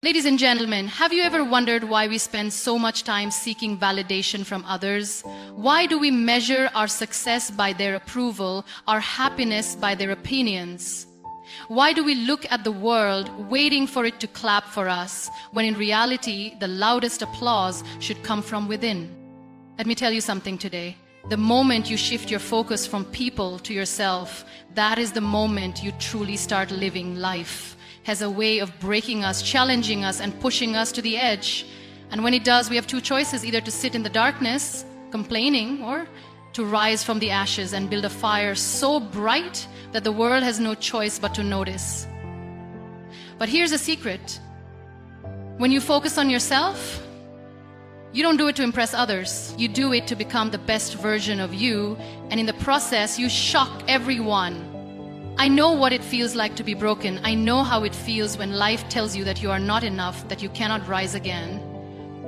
Ladies and gentlemen, have you ever wondered why we spend so much time seeking validation from others? Why do we measure our success by their approval, our happiness by their opinions? Why do we look at the world waiting for it to clap for us, when in reality, the loudest applause should come from within? Let me tell you something today. The moment you shift your focus from people to yourself, that is the moment you truly start living life. Has a way of breaking us, challenging us, and pushing us to the edge. And when it does, we have two choices: either to sit in the darkness, complaining, or to rise from the ashes and build a fire so bright that the world has no choice but to notice. But here's a secret. When you focus on yourself, you don't do it to impress others. You do it to become the best version of you, and in the process, you shock everyone. I know what it feels like to be broken. I know how it feels when life tells you that you are not enough, that you cannot rise again.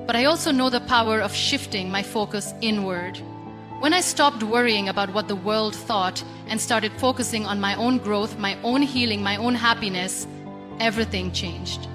But I also know the power of shifting my focus inward. When I stopped worrying about what the world thought and started focusing on my own growth, my own healing, my own happiness, everything changed.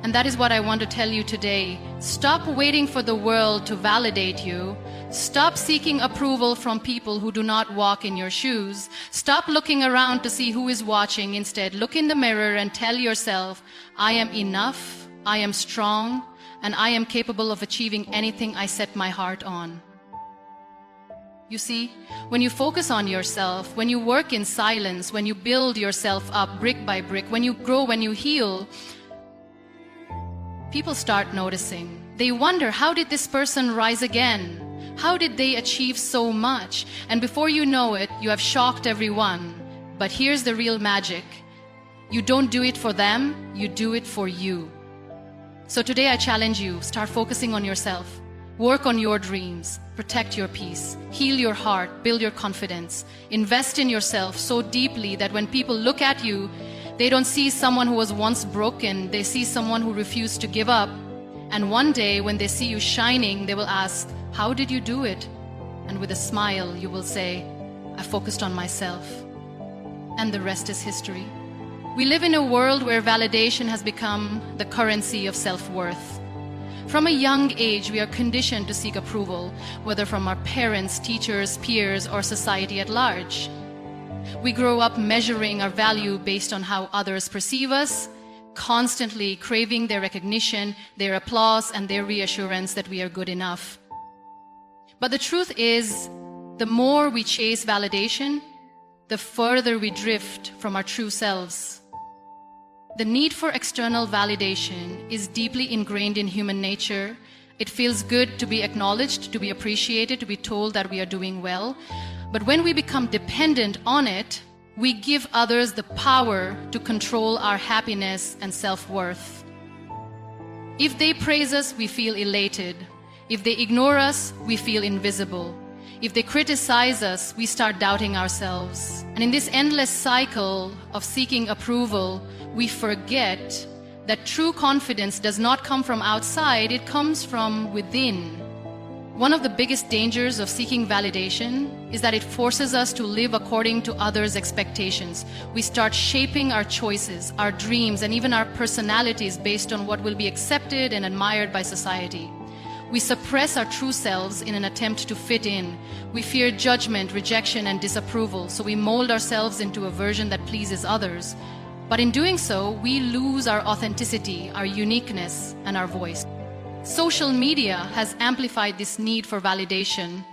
And that is what I want to tell you today. Stop waiting for the world to validate you. Stop seeking approval from people who do not walk in your shoes. Stop looking around to see who is watching. Instead, look in the mirror and tell yourself, I am enough, I am strong, and I am capable of achieving anything I set my heart on. You see, when you focus on yourself, when you work in silence, when you build yourself up brick by brick, when you grow, when you heal, people start noticing. They wonder, how did this person rise again? How did they achieve so much? And before you know it, you have shocked everyone. But here's the real magic. You don't do it for them, you do it for you. So today I challenge you, start focusing on yourself. Work on your dreams, protect your peace, heal your heart, build your confidence. Invest in yourself so deeply that when people look at you, they don't see someone who was once broken, they see someone who refused to give up. And one day when they see you shining, they will ask, how did you do it? And with a smile, you will say, I focused on myself. And the rest is history. We live in a world where validation has become the currency of self-worth. From a young age, we are conditioned to seek approval, whether from our parents, teachers, peers, or society at large. We grow up measuring our value based on how others perceive us, constantly craving their recognition, their applause, and their reassurance that we are good enough. But the truth is, the more we chase validation, the further we drift from our true selves. The need for external validation is deeply ingrained in human nature. It feels good to be acknowledged, to be appreciated, to be told that we are doing well. But when we become dependent on it, we give others the power to control our happiness and self-worth. If they praise us, we feel elated. If they ignore us, we feel invisible. If they criticize us, we start doubting ourselves. And in this endless cycle of seeking approval, we forget that true confidence does not come from outside, it comes from within. One of the biggest dangers of seeking validation is that it forces us to live according to others' expectations. We start shaping our choices, our dreams, and even our personalities based on what will be accepted and admired by society. We suppress our true selves in an attempt to fit in. We fear judgment, rejection, and disapproval, so we mold ourselves into a version that pleases others. But in doing so, we lose our authenticity, our uniqueness, and our voice. Social media has amplified this need for validation.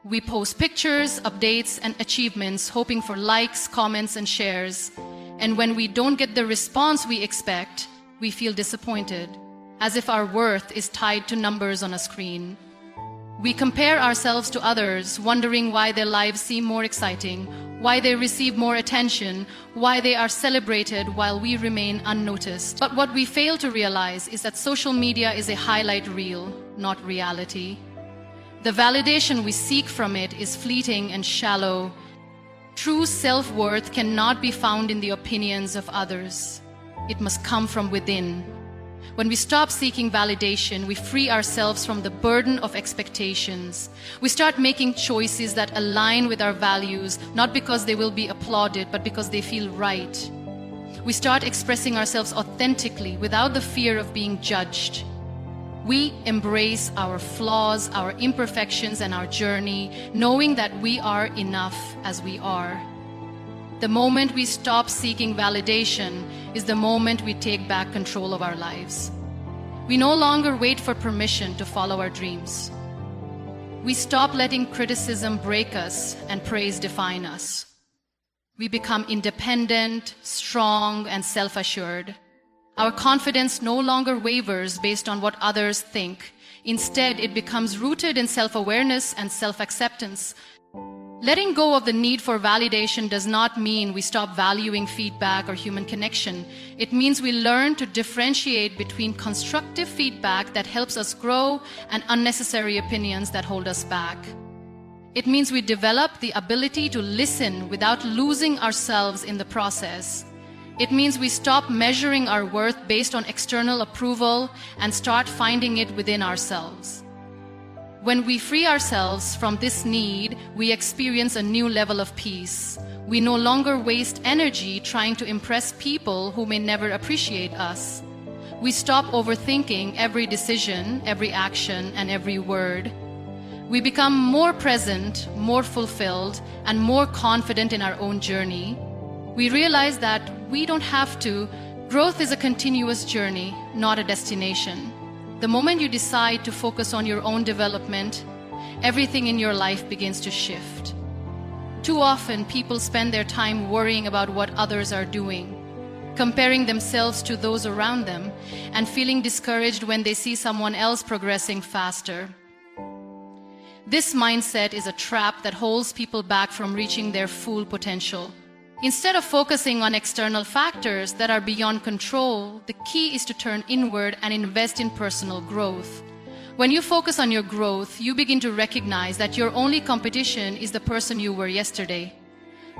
We post pictures, updates, and achievements, hoping for likes, comments, and shares. And when we don't get the response we expect, we feel disappointed, as if our worth is tied to numbers on a screen. We compare ourselves to others, wondering why their lives seem more exciting, why they receive more attention, why they are celebrated while we remain unnoticed. But what we fail to realize is that social media is a highlight reel, not reality. The validation we seek from it is fleeting and shallow. True self-worth cannot be found in the opinions of others. It must come from within. When we stop seeking validation, we free ourselves from the burden of expectations. We start making choices that align with our values, not because they will be applauded, but because they feel right. We start expressing ourselves authentically without the fear of being judged. We embrace our flaws, our imperfections, and our journey, knowing that we are enough as we are. The moment we stop seeking validation is the moment we take back control of our lives. We no longer wait for permission to follow our dreams. We stop letting criticism break us and praise define us. We become independent, strong, and self-assured. Our confidence no longer wavers based on what others think. Instead, it becomes rooted in self-awareness and self-acceptance. Letting go of the need for validation does not mean we stop valuing feedback or human connection. It means we learn to differentiate between constructive feedback that helps us grow and unnecessary opinions that hold us back. It means we develop the ability to listen without losing ourselves in the process. It means we stop measuring our worth based on external approval and start finding it within ourselves. When we free ourselves from this need, we experience a new level of peace. We no longer waste energy trying to impress people who may never appreciate us. We stop overthinking every decision, every action, and every word. We become more present, more fulfilled, and more confident in our own journey. We realize that we don't have to. Growth is a continuous journey, not a destination. The moment you decide to focus on your own development, everything in your life begins to shift. Too often, people spend their time worrying about what others are doing, comparing themselves to those around them, and feeling discouraged when they see someone else progressing faster. This mindset is a trap that holds people back from reaching their full potential. Instead of focusing on external factors that are beyond control, the key is to turn inward and invest in personal growth. When you focus on your growth, you begin to recognize that your only competition is the person you were yesterday.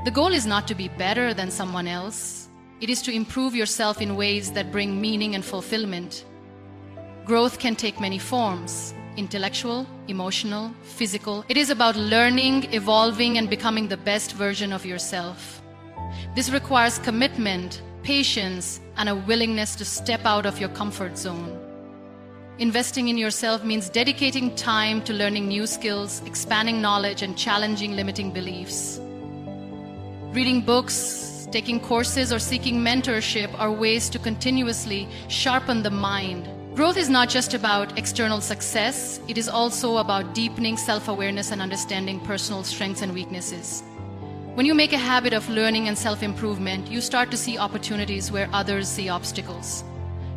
The goal is not to be better than someone else. It is to improve yourself in ways that bring meaning and fulfillment. Growth can take many forms: intellectual, emotional, physical. It is about learning, evolving, and becoming the best version of yourself. This requires commitment, patience, and a willingness to step out of your comfort zone. Investing in yourself means dedicating time to learning new skills, expanding knowledge, and challenging limiting beliefs. Reading books, taking courses, or seeking mentorship are ways to continuously sharpen the mind. Growth is not just about external success, it is also about deepening self-awareness and understanding personal strengths and weaknesses. When you make a habit of learning and self-improvement, you start to see opportunities where others see obstacles.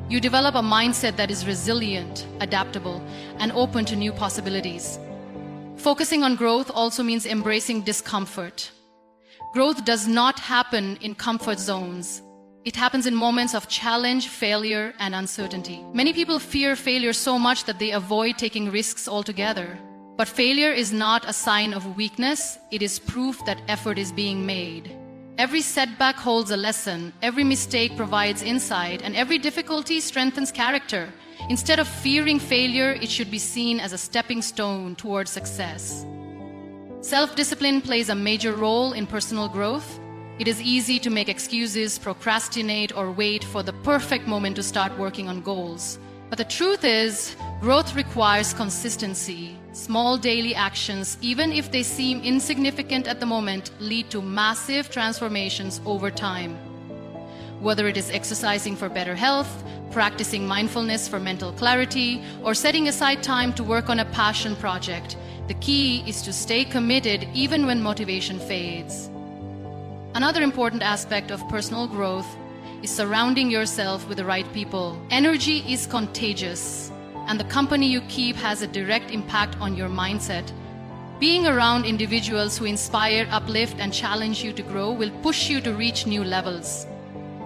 You develop a mindset that is resilient, adaptable, and open to new possibilities. Focusing on growth also means embracing discomfort. Growth does not happen in comfort zones. It happens in moments of challenge, failure, and uncertainty. Many people fear failure so much that they avoid taking risks altogether. But failure is not a sign of weakness, it is proof that effort is being made. Every setback holds a lesson, every mistake provides insight, and every difficulty strengthens character. Instead of fearing failure, it should be seen as a stepping stone towards success. Self-discipline plays a major role in personal growth. It is easy to make excuses, procrastinate, or wait for the perfect moment to start working on goals. But the truth is, growth requires consistency. Small daily actions, even if they seem insignificant at the moment, lead to massive transformations over time. Whether it is exercising for better health, practicing mindfulness for mental clarity, or setting aside time to work on a passion project, the key is to stay committed even when motivation fades. Another important aspect of personal growth is surrounding yourself with the right people. Energy is contagious, and the company you keep has a direct impact on your mindset. Being around individuals who inspire, uplift, and challenge you to grow will push you to reach new levels.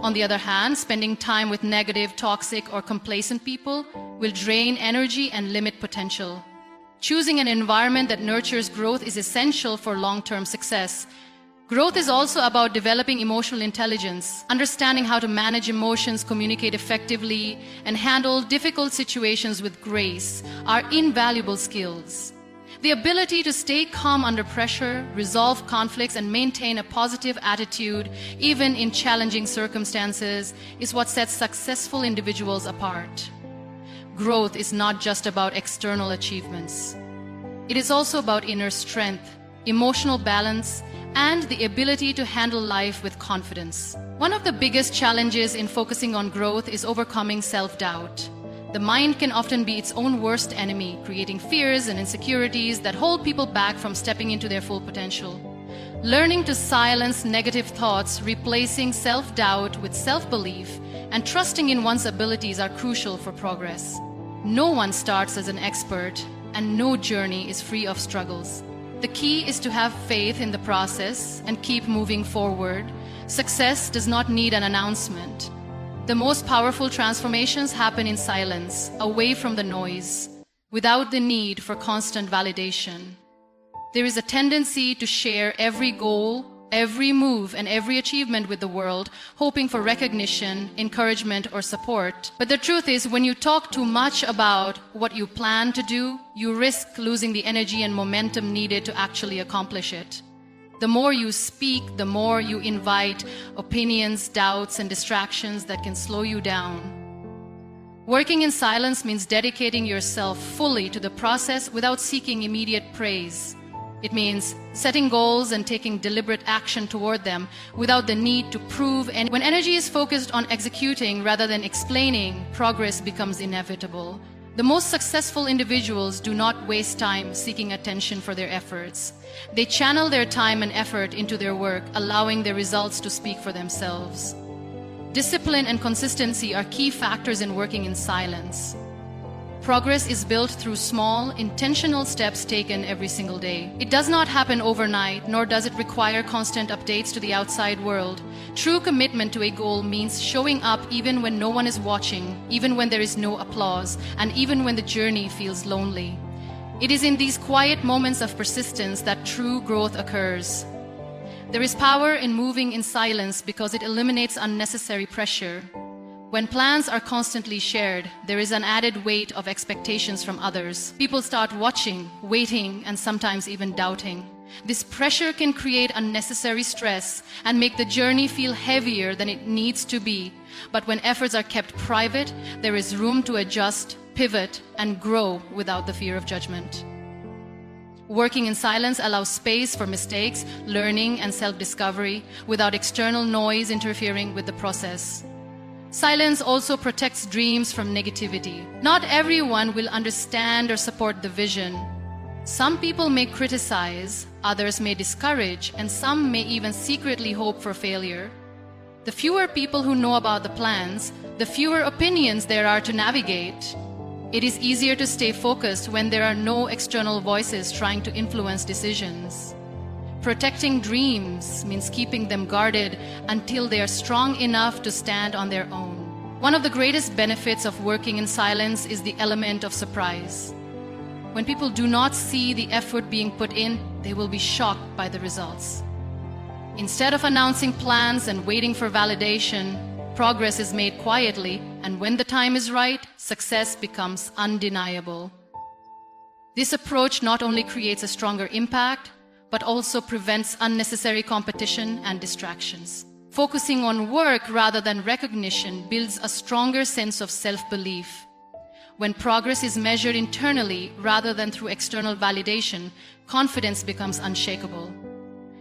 On the other hand, spending time with negative, toxic, or complacent people will drain energy and limit potential. Choosing an environment that nurtures growth is essential for long-term success. Growth is also about developing emotional intelligence, understanding how to manage emotions, communicate effectively, and handle difficult situations with grace are invaluable skills. The ability to stay calm under pressure, resolve conflicts, and maintain a positive attitude, even in challenging circumstances, is what sets successful individuals apart. Growth is not just about external achievements. It is also about inner strength, emotional balance, and the ability to handle life with confidence. One of the biggest challenges in focusing on growth is overcoming self-doubt. The mind can often be its own worst enemy, creating fears and insecurities that hold people back from stepping into their full potential. Learning to silence negative thoughts, replacing self-doubt with self-belief, and trusting in one's abilities are crucial for progress. No one starts as an expert, and no journey is free of struggles. The key is to have faith in the process and keep moving forward. Success does not need an announcement. The most powerful transformations happen in silence, away from the noise, without the need for constant validation. There is a tendency to share every goal, every move, and every achievement with the world, hoping for recognition, encouragement, or support. But the truth is, when you talk too much about what you plan to do, you risk losing the energy and momentum needed to actually accomplish it. The more you speak, the more you invite opinions, doubts, and distractions that can slow you down. Working in silence means dedicating yourself fully to the process without seeking immediate praise. It means setting goals and taking deliberate action toward them without the need to prove. And when energy is focused on executing rather than explaining, progress becomes inevitable. The most successful individuals do not waste time seeking attention for their efforts. They channel their time and effort into their work, allowing their results to speak for themselves. Discipline and consistency are key factors in working in silence. Progress is built through small, intentional steps taken every single day. It does not happen overnight, nor does it require constant updates to the outside world. True commitment to a goal means showing up even when no one is watching, even when there is no applause, and even when the journey feels lonely. It is in these quiet moments of persistence that true growth occurs. There is power in moving in silence because it eliminates unnecessary pressure. When plans are constantly shared, there is an added weight of expectations from others. People start watching, waiting, and sometimes even doubting. This pressure can create unnecessary stress and make the journey feel heavier than it needs to be. But when efforts are kept private, there is room to adjust, pivot, and grow without the fear of judgment. Working in silence allows space for mistakes, learning, and self-discovery without external noise interfering with the process. Silence also protects dreams from negativity. Not everyone will understand or support the vision. Some people may criticize, others may discourage, and some may even secretly hope for failure. The fewer people who know about the plans, the fewer opinions there are to navigate. It is easier to stay focused when there are no external voices trying to influence decisions. Protecting dreams means keeping them guarded until they are strong enough to stand on their own. One of the greatest benefits of working in silence is the element of surprise. When people do not see the effort being put in, they will be shocked by the results. Instead of announcing plans and waiting for validation, progress is made quietly, and when the time is right, success becomes undeniable. This approach not only creates a stronger impact, but also prevents unnecessary competition and distractions. Focusing on work rather than recognition builds a stronger sense of self-belief. When progress is measured internally rather than through external validation, confidence becomes unshakable.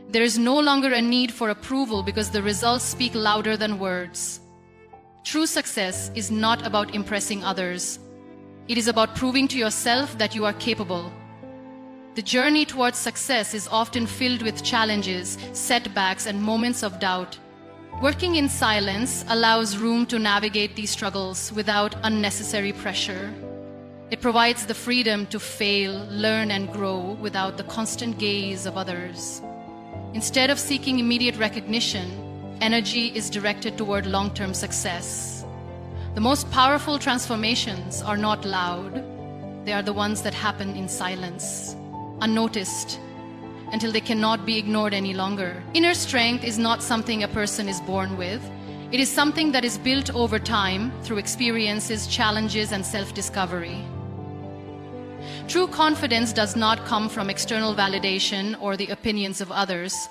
There is no longer a need for approval because the results speak louder than words. True success is not about impressing others. It is about proving to yourself that you are capable. The journey towards success is often filled with challenges, setbacks, and moments of doubt. Working in silence allows room to navigate these struggles without unnecessary pressure. It provides the freedom to fail, learn, and grow without the constant gaze of others. Instead of seeking immediate recognition, energy is directed toward long-term success. The most powerful transformations are not loud. They are the ones that happen in silence, unnoticed, until they cannot be ignored any longer. Inner strength is not something a person is born with. It is something that is built over time through experiences, challenges, and self-discovery. True confidence does not come from external validation or the opinions of others.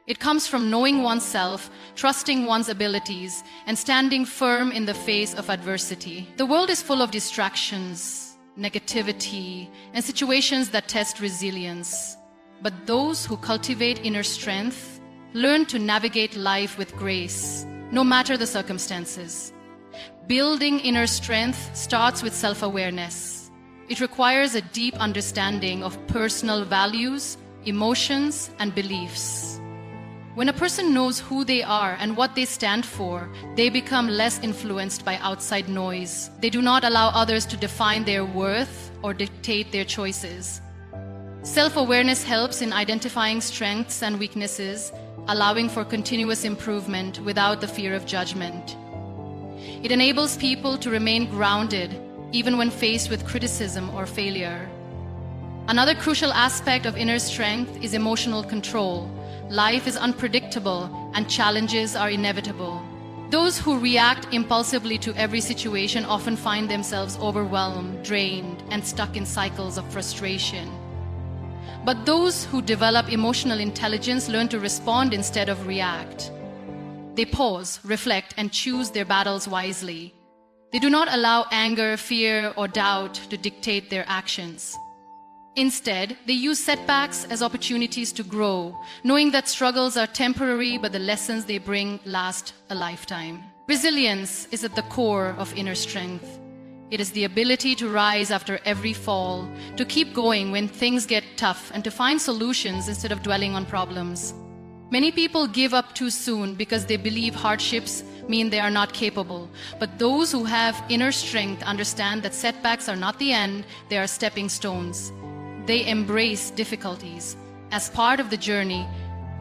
It comes from knowing oneself, trusting one's abilities, and standing firm in the face of adversity. The world is full of distractions, negativity, and situations that test resilience. But those who cultivate inner strength learn to navigate life with grace, no matter the circumstances. Building inner strength starts with self-awareness. It requires a deep understanding of personal values, emotions, and beliefs. When a person knows who they are and what they stand for, they become less influenced by outside noise. They do not allow others to define their worth or dictate their choices. Self-awareness helps in identifying strengths and weaknesses, allowing for continuous improvement without the fear of judgment. It enables people to remain grounded even when faced with criticism or failure. Another crucial aspect of inner strength is emotional control. Life is unpredictable and challenges are inevitable. Those who react impulsively to every situation often find themselves overwhelmed, drained, and stuck in cycles of frustration. But those who develop emotional intelligence learn to respond instead of react. They pause, reflect, and choose their battles wisely. They do not allow anger, fear, or doubt to dictate their actions. Instead, they use setbacks as opportunities to grow, knowing that struggles are temporary, but the lessons they bring last a lifetime. Resilience is at the core of inner strength. It is the ability to rise after every fall, to keep going when things get tough, and to find solutions instead of dwelling on problems. Many people give up too soon because they believe hardships mean they are not capable. But those who have inner strength understand that setbacks are not the end, they are stepping stones. They embrace difficulties as part of the journey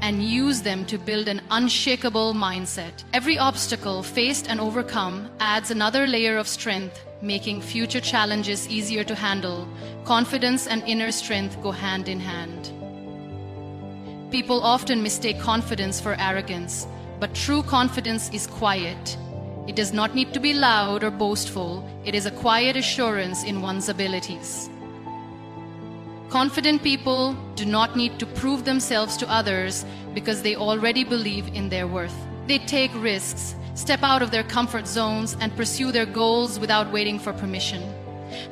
and use them to build an unshakable mindset. Every obstacle faced and overcome adds another layer of strength, making future challenges easier to handle. Confidence and inner strength go hand in hand. People often mistake confidence for arrogance, but true confidence is quiet. It does not need to be loud or boastful. It is a quiet assurance in one's abilities. Confident people do not need to prove themselves to others because they already believe in their worth. They take risks, step out of their comfort zones, and pursue their goals without waiting for permission.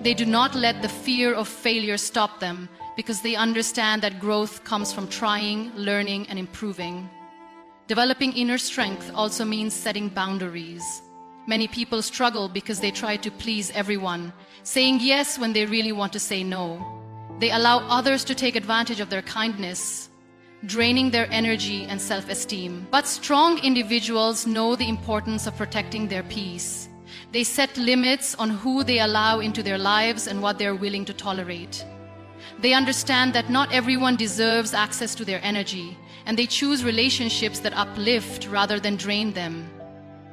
They do not let the fear of failure stop them because they understand that growth comes from trying, learning, and improving. Developing inner strength also means setting boundaries. Many people struggle because they try to please everyone, saying yes when they really want to say no. They allow others to take advantage of their kindness, draining their energy and self-esteem. But strong individuals know the importance of protecting their peace. They set limits on who they allow into their lives and what they are willing to tolerate. They understand that not everyone deserves access to their energy, and they choose relationships that uplift rather than drain them.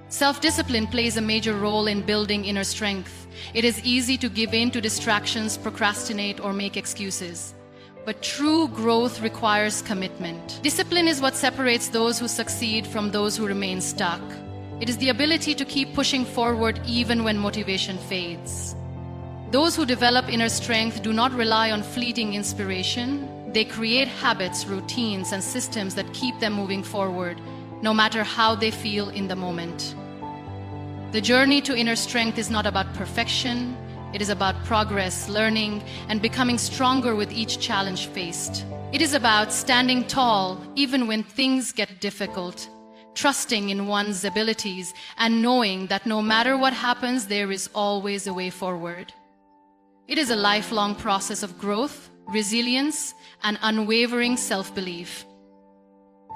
Self-discipline plays a major role in building inner strength. It is easy to give in to distractions, procrastinate, or make excuses. But true growth requires commitment. Discipline is what separates those who succeed from those who remain stuck. It is the ability to keep pushing forward even when motivation fades. Those who develop inner strength do not rely on fleeting inspiration. They create habits, routines, and systems that keep them moving forward, no matter how they feel in the moment. The journey to inner strength is not about perfection. It is about progress, learning, and becoming stronger with each challenge faced. It is about standing tall even when things get difficult, trusting in one's abilities, and knowing that no matter what happens, there is always a way forward. It is a lifelong process of growth, resilience, and unwavering self-belief.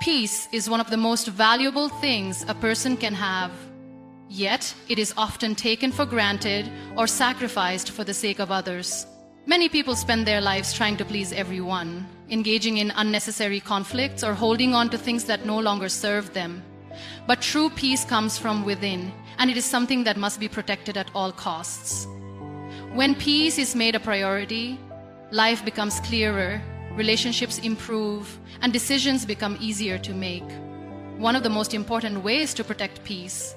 Peace is one of the most valuable things a person can have. Yet, it is often taken for granted or sacrificed for the sake of others. Many people spend their lives trying to please everyone, engaging in unnecessary conflicts or holding on to things that no longer serve them. But true peace comes from within, and it is something that must be protected at all costs. When peace is made a priority, life becomes clearer, relationships improve, and decisions become easier to make. One of the most important ways to protect peace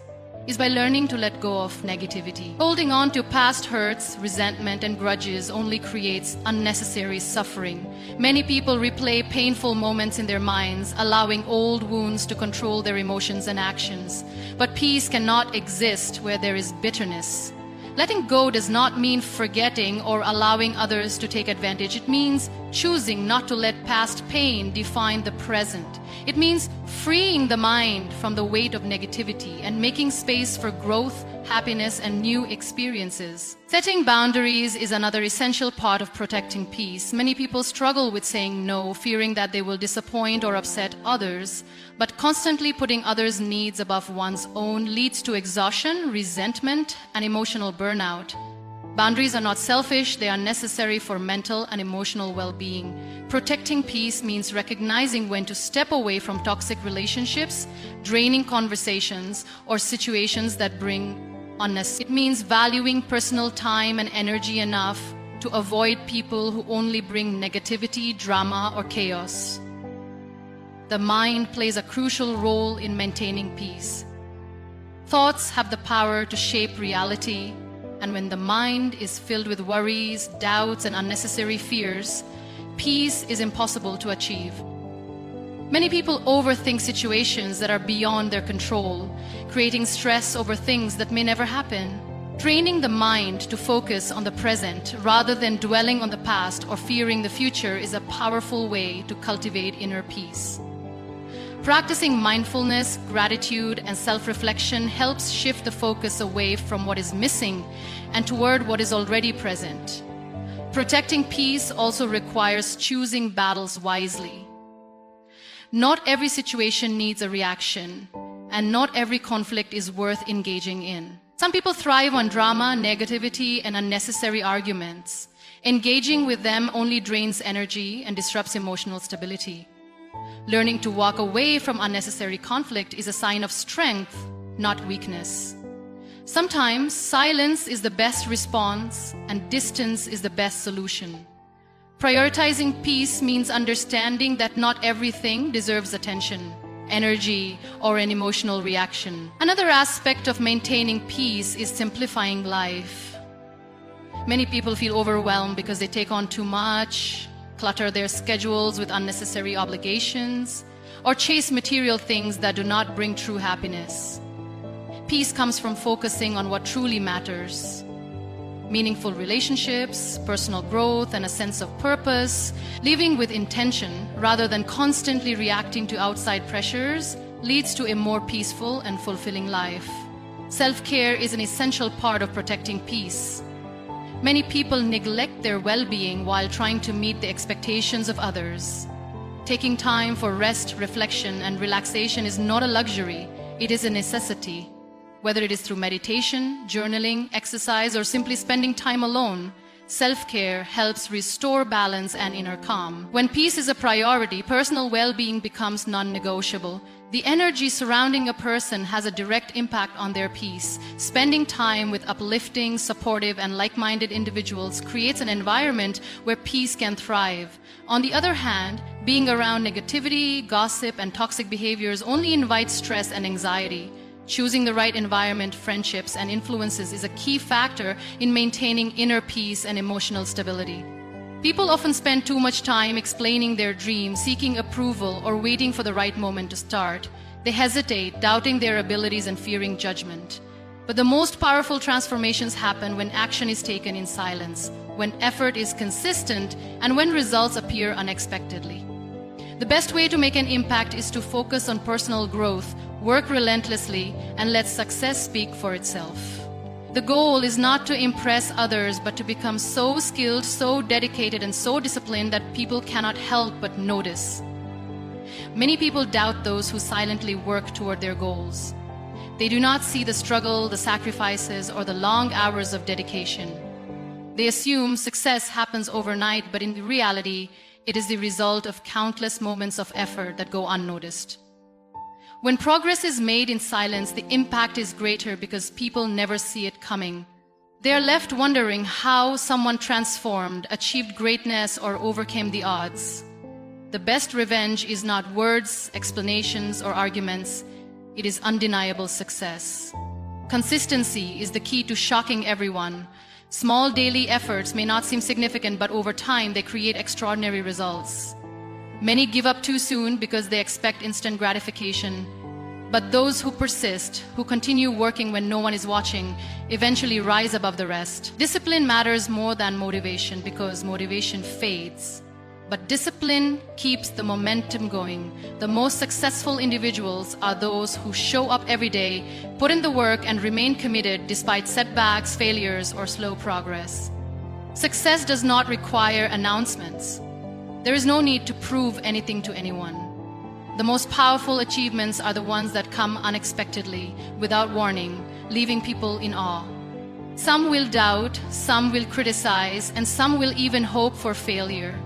is by learning to let go of negativity. Holding on to past hurts, resentment, and grudges only creates unnecessary suffering. Many people replay painful moments in their minds, allowing old wounds to control their emotions and actions. But peace cannot exist where there is bitterness. Letting go does not mean forgetting or allowing others to take advantage. It means choosing not to let past pain define the present. It means freeing the mind from the weight of negativity and making space for growth, happiness, and new experiences. Setting boundaries is another essential part of protecting peace. Many people struggle with saying no, fearing that they will disappoint or upset others. But constantly putting others' needs above one's own leads to exhaustion, resentment, and emotional burnout. Boundaries are not selfish, they are necessary for mental and emotional well-being. Protecting peace means recognizing when to step away from toxic relationships, draining conversations, or situations that bring unnecessary. It means valuing personal time and energy enough to avoid people who only bring negativity, drama, or chaos. The mind plays a crucial role in maintaining peace. Thoughts have the power to shape reality, and when the mind is filled with worries, doubts, and unnecessary fears, peace is impossible to achieve. Many people overthink situations that are beyond their control, creating stress over things that may never happen. Training the mind to focus on the present rather than dwelling on the past or fearing the future is a powerful way to cultivate inner peace. Practicing mindfulness, gratitude, and self-reflection helps shift the focus away from what is missing and toward what is already present. Protecting peace also requires choosing battles wisely. Not every situation needs a reaction, and not every conflict is worth engaging in. Some people thrive on drama, negativity, and unnecessary arguments. Engaging with them only drains energy and disrupts emotional stability. Learning to walk away from unnecessary conflict is a sign of strength, not weakness. Sometimes silence is the best response and distance is the best solution. Prioritizing peace means understanding that not everything deserves attention, energy, or an emotional reaction. Another aspect of maintaining peace is simplifying life. Many people feel overwhelmed because they take on too much, clutter their schedules with unnecessary obligations, or chase material things that do not bring true happiness. Peace comes from focusing on what truly matters. Meaningful relationships, personal growth, and a sense of purpose. Living with intention rather than constantly reacting to outside pressures leads to a more peaceful and fulfilling life. Self-care is an essential part of protecting peace. Many people neglect their well-being while trying to meet the expectations of others. Taking time for rest, reflection, and relaxation is not a luxury, it is a necessity. Whether it is through meditation, journaling, exercise, or simply spending time alone, self-care helps restore balance and inner calm. When peace is a priority, personal well-being becomes non-negotiable. The energy surrounding a person has a direct impact on their peace. Spending time with uplifting, supportive, and like-minded individuals creates an environment where peace can thrive. On the other hand, being around negativity, gossip, and toxic behaviors only invites stress and anxiety. Choosing the right environment, friendships, and influences is a key factor in maintaining inner peace and emotional stability. People often spend too much time explaining their dreams, seeking approval, or waiting for the right moment to start. They hesitate, doubting their abilities and fearing judgment. But the most powerful transformations happen when action is taken in silence, when effort is consistent, and when results appear unexpectedly. The best way to make an impact is to focus on personal growth, work relentlessly, and let success speak for itself. The goal is not to impress others, but to become so skilled, so dedicated, and so disciplined that people cannot help but notice. Many people doubt those who silently work toward their goals. They do not see the struggle, the sacrifices, or the long hours of dedication. They assume success happens overnight, but in reality, it is the result of countless moments of effort that go unnoticed. When progress is made in silence, the impact is greater because people never see it coming. They are left wondering how someone transformed, achieved greatness, or overcame the odds. The best revenge is not words, explanations, or arguments. It is undeniable success. Consistency is the key to shocking everyone. Small daily efforts may not seem significant, but over time they create extraordinary results. Many give up too soon because they expect instant gratification. But those who persist, who continue working when no one is watching, eventually rise above the rest. Discipline matters more than motivation because motivation fades. But discipline keeps the momentum going. The most successful individuals are those who show up every day, put in the work, and remain committed despite setbacks, failures, or slow progress. Success does not require announcements. There is no need to prove anything to anyone. The most powerful achievements are the ones that come unexpectedly, without warning, leaving people in awe. Some will doubt, some will criticize, and some will even hope for failure.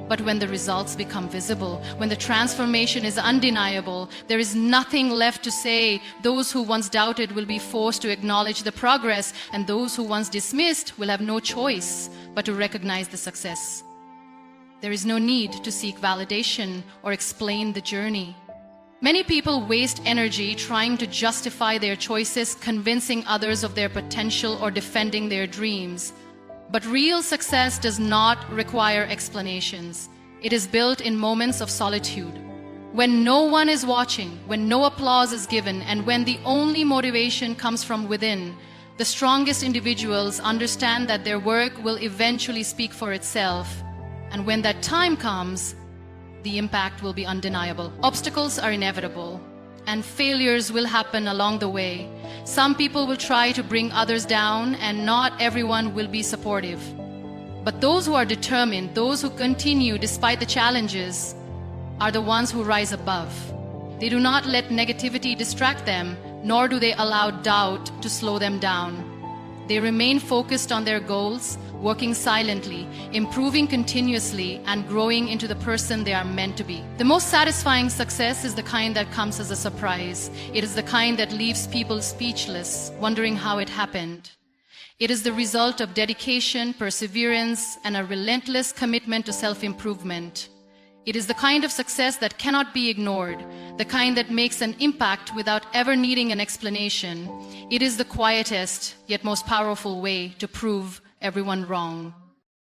But when the results become visible, when the transformation is undeniable, there is nothing left to say. Those who once doubted will be forced to acknowledge the progress, and those who once dismissed will have no choice but to recognize the success. There is no need to seek validation or explain the journey. Many people waste energy trying to justify their choices, convincing others of their potential, or defending their dreams. But real success does not require explanations. It is built in moments of solitude. When no one is watching, when no applause is given, and when the only motivation comes from within, the strongest individuals understand that their work will eventually speak for itself. And when that time comes, the impact will be undeniable. Obstacles are inevitable, and failures will happen along the way. Some people will try to bring others down, and not everyone will be supportive. But those who are determined, those who continue despite the challenges, are the ones who rise above. They do not let negativity distract them, nor do they allow doubt to slow them down. They remain focused on their goals, working silently, improving continuously, and growing into the person they are meant to be. The most satisfying success is the kind that comes as a surprise. It is the kind that leaves people speechless, wondering how it happened. It is the result of dedication, perseverance, and a relentless commitment to self-improvement. It is the kind of success that cannot be ignored, the kind that makes an impact without ever needing an explanation. It is the quietest, yet most powerful way to prove everyone wrong.